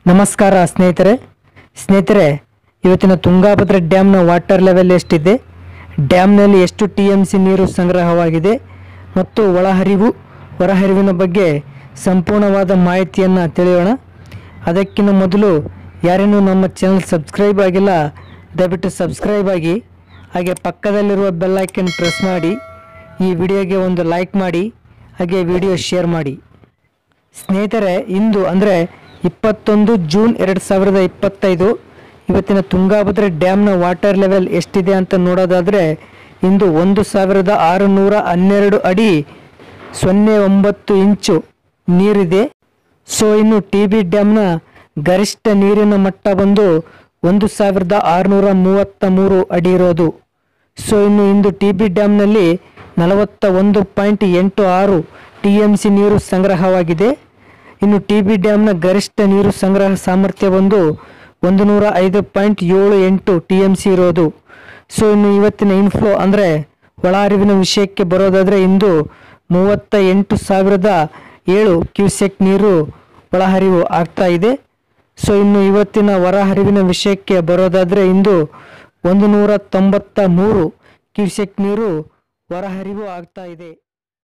ನಮಸ್ಕಾರ ಸ್ನೇಹಿತರೆ ಇವತ್ತಿನ ತುಂಗಾಭದ್ರಾ ಡ್ಯಾಮ್ನ ವಾಟರ್ ಲೆವೆಲ್ ಎಷ್ಟಿದೆ, ಡ್ಯಾಮ್ನಲ್ಲಿ ಎಷ್ಟು ಟಿಎಂಸಿ ನೀರು ಸಂಗ್ರಹವಾಗಿದೆ ಮತ್ತು ಒಳಹರಿವು ಹೊರಹರಿವಿನ ಬಗ್ಗೆ ಸಂಪೂರ್ಣವಾದ ಮಾಹಿತಿಯನ್ನು ತಿಳಿಯೋಣ. ಅದಕ್ಕಿಂತ ಮೊದಲು ಯಾರೇನೂ ನಮ್ಮ ಚಾನಲ್ ಸಬ್ಸ್ಕ್ರೈಬ್ ಆಗಿಲ್ಲ ದಯವಿಟ್ಟು ಸಬ್ಸ್ಕ್ರೈಬ್ ಆಗಿ, ಹಾಗೆ ಪಕ್ಕದಲ್ಲಿರುವ ಬೆಲ್ ಐಕನ್ ಪ್ರೆಸ್ ಮಾಡಿ, ಈ ವಿಡಿಯೋಗೆ ಒಂದು ಲೈಕ್ ಮಾಡಿ, ಹಾಗೆ ವಿಡಿಯೋ ಶೇರ್ ಮಾಡಿ. ಸ್ನೇಹಿತರೆ, ಇಂದು ಅಂದರೆ 21 ಜೂನ್ 2025 ಇವತ್ತಿನ ತುಂಗಾಭದ್ರಾ ಡ್ಯಾಮ್ನ ವಾಟರ್ ಲೆವೆಲ್ ಎಷ್ಟಿದೆ ಅಂತ ನೋಡೋದಾದರೆ ಇಂದು 1612 ಅಡಿ 09 ಇಂಚು ನೀರಿದೆ. ಸೊ ಇನ್ನು TB ಡ್ಯಾಮ್ನ ಗರಿಷ್ಠ ನೀರಿನ ಮಟ್ಟ ಬಂದು 1633 ಅಡಿ ಇರೋದು. ಸೊ ಇನ್ನು ಇಂದು TB ಡ್ಯಾಮ್ನಲ್ಲಿ 41.86 TMC ನೀರು ಸಂಗ್ರಹವಾಗಿದೆ. ಇನ್ನು TB ಡ್ಯಾಮ್ನ ಗರಿಷ್ಠ ನೀರು ಸಂಗ್ರಹ ಸಾಮರ್ಥ್ಯ ಬಂದು 105.78 TMC ಇರೋದು. ಸೊ ಇನ್ನು ಇವತ್ತಿನ ಇನ್ಫ್ಲೋ ಅಂದರೆ ಒಳಹರಿವಿನ ವಿಷಯಕ್ಕೆ ಬರೋದಾದರೆ ಇಂದು 38,007 ಕ್ಯೂಸೆಕ್ ನೀರು ಒಳಹರಿವು ಆಗ್ತಾ ಇದೆ. ಸೊ ಇನ್ನು ಇವತ್ತಿನ ಹೊರಹರಿವಿನ ವಿಷಯಕ್ಕೆ ಬರೋದಾದರೆ ಇಂದು 193 ಕ್ಯೂಸೆಕ್ ನೀರು ಹೊರಹರಿವು ಆಗ್ತಾ ಇದೆ.